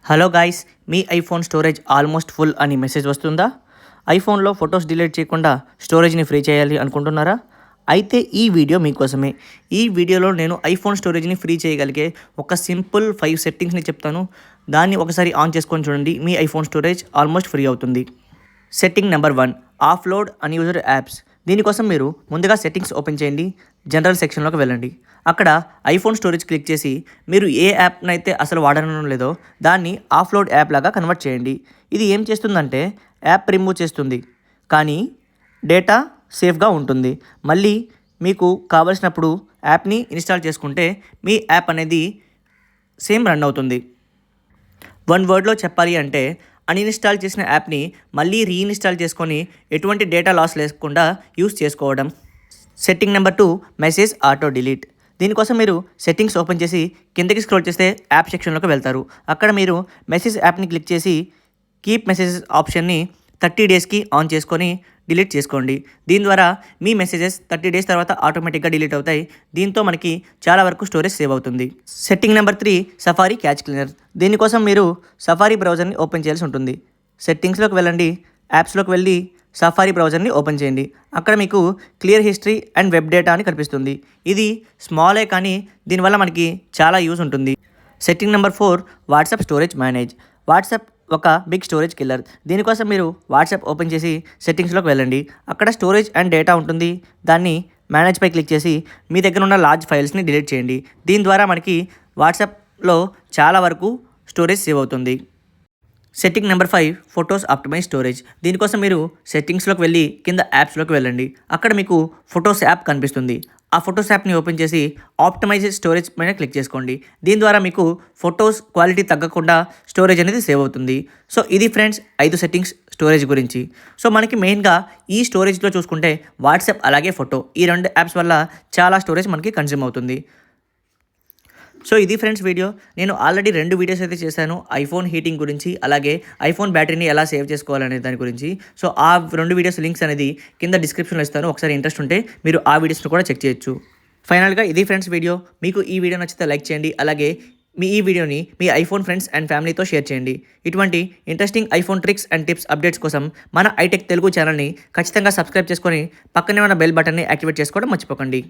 Hello guys, మీ iPhone storage almost full అని message వస్తుందా? ఐఫోన్లో photos delete చేయకుండా స్టోరేజ్ని ఫ్రీ చేయాలి అనుకుంటున్నారా? అయితే ఈ వీడియో మీకోసమే. ఈ వీడియోలో నేను ఐఫోన్ స్టోరేజ్ని ఫ్రీ చేయగలిగే ఒక సింపుల్ 5 సెట్టింగ్స్ని చెప్తాను. దాన్ని ఒకసారి ఆన్ చేసుకొని చూడండి, మీ ఐఫోన్ స్టోరేజ్ ఆల్మోస్ట్ ఫ్రీ అవుతుంది. Setting number 1, off-load unused apps. దీనికోసం మీరు ముందుగా సెట్టింగ్స్ ఓపెన్ చేయండి, జనరల్ సెక్షన్లోకి వెళ్ళండి. అక్కడ ఐఫోన్ స్టోరేజ్ క్లిక్ చేసి మీరు ఏ యాప్నైతే అసలు వాడడం లేదో దాన్ని ఆఫ్లోడ్ యాప్ లాగా కన్వర్ట్ చేయండి. ఇది ఏం చేస్తుందంటే యాప్ రిమూవ్ చేస్తుంది, కానీ డేటా సేఫ్గా ఉంటుంది. మళ్ళీ మీకు కావలసినప్పుడు యాప్ని ఇన్స్టాల్ చేసుకుంటే మీ యాప్ అనేది సేమ్ రన్ అవుతుంది. వన్ వర్డ్లో చెప్పాలి అంటే అన్ఇన్స్టాల్ చేసిన యాప్ని మళ్ళీ రీఇన్స్టాల్ చేసుకొని ఎటువంటి డేటా లాస్ లేకుండా యూస్ చేసుకోవడం. Setting number 2, message auto delete. దీనికోసం మీరు సెట్టింగ్స్ ఓపెన్ చేసి కిందకి స్క్రోల్ చేస్తే యాప్ సెక్షన్లోకి వెళ్తారు. అక్కడ మీరు మెసేజ్ యాప్ని క్లిక్ చేసి కీప్ మెసేజెస్ ఆప్షన్ని 30 డేస్కి ఆన్ చేసుకొని డిలీట్ చేసుకోండి. దీని ద్వారా మీ మెసేజెస్ 30 డేస్ తర్వాత ఆటోమేటిక్గా డిలీట్ అవుతాయి. దీంతో మనకి చాలా వరకు స్టోరేజ్ సేవ్ అవుతుంది. Setting number 3, safari catch cleaner. దీనికోసం మీరు సఫారీ బ్రౌజర్ని ఓపెన్ చేయాల్సి ఉంటుంది. సెట్టింగ్స్లోకి వెళ్ళండి, యాప్స్లోకి వెళ్ళి సఫారీ బ్రౌజర్ని ఓపెన్ చేయండి. అక్కడ మీకు clear history and web data అని కనిపిస్తుంది. ఇది స్మాలే కానీ దీనివల్ల మనకి చాలా యూజ్ ఉంటుంది. Setting number 4, WhatsApp storage manage. WhatsApp ఒక బిగ్ స్టోరేజ్ కిల్లర్. దీనికోసం మీరు వాట్సాప్ ఓపెన్ చేసి సెట్టింగ్స్లోకి వెళ్ళండి. అక్కడ స్టోరేజ్ అండ్ డేటా ఉంటుంది. దాన్ని మేనేజ్పై క్లిక్ చేసి మీ దగ్గర ఉన్న లార్జ్ ఫైల్స్ని డిలీట్ చేయండి. దీని ద్వారా మనకి వాట్సాప్లో చాలా వరకు స్టోరేజ్ సేవ్ అవుతుంది. Setting number 5, photos optimise storage. దీనికోసం మీరు సెట్టింగ్స్లోకి వెళ్ళి కింద యాప్స్లోకి వెళ్ళండి. అక్కడ మీకు ఫొటోస్ యాప్ కనిపిస్తుంది. ఆ ఫొటోస్ యాప్ని ఓపెన్ చేసి ఆప్టిమైజ్ స్టోరేజ్ పైన క్లిక్ చేసుకోండి. దీని ద్వారా మీకు ఫొటోస్ క్వాలిటీ తగ్గకుండా స్టోరేజ్ అనేది సేవ్ అవుతుంది. సో ఇది ఫ్రెండ్స్ 5 సెట్టింగ్స్ స్టోరేజ్ గురించి. సో మనకి మెయిన్గా ఈ స్టోరేజ్లో చూసుకుంటే వాట్సాప్ అలాగే ఫోటో, ఈ 2 యాప్స్ వల్ల చాలా స్టోరేజ్ మనకి కన్జ్యూమ్ అవుతుంది. సో ఇది ఫ్రెండ్స్ వీడియో. నేను ఆల్రెడీ 2 వీడియోస్ అయితే చేశాను, ఐఫోన్ హీటింగ్ గురించి అలాగే ఐఫోన్ బ్యాటరీని ఎలా సేవ్ చేసుకోవాలనే దాని గురించి. సో ఆ 2 వీడియోస్ లింక్స్ అనేది కింద డిస్క్రిప్షన్లో ఇస్తాను. ఒకసారి ఇంట్రెస్ట్ ఉంటే మీరు ఆ వీడియోస్ని కూడా చెక్ చేయొచ్చు. ఫైనల్గా ఇది ఫ్రెండ్స్ వీడియో. మీకు ఈ వీడియో నచ్చితే లైక్ చేయండి, అలాగే ఈ వీడియోని మీ ఐఫోన్ ఫ్రెండ్స్ అండ్ ఫ్యామిలీతో షేర్ చేయండి. ఇటువంటి interesting iPhone tricks and tips updates కోసం మన ఐటెక్ తెలుగు ఛానల్ని ఖచ్చితంగా సబ్స్క్రైబ్ చేసుకొని పక్కనే ఉన్న బెల్ బటన్ని యాక్టివేట్ చేసుకోవడం మర్చిపోకండి.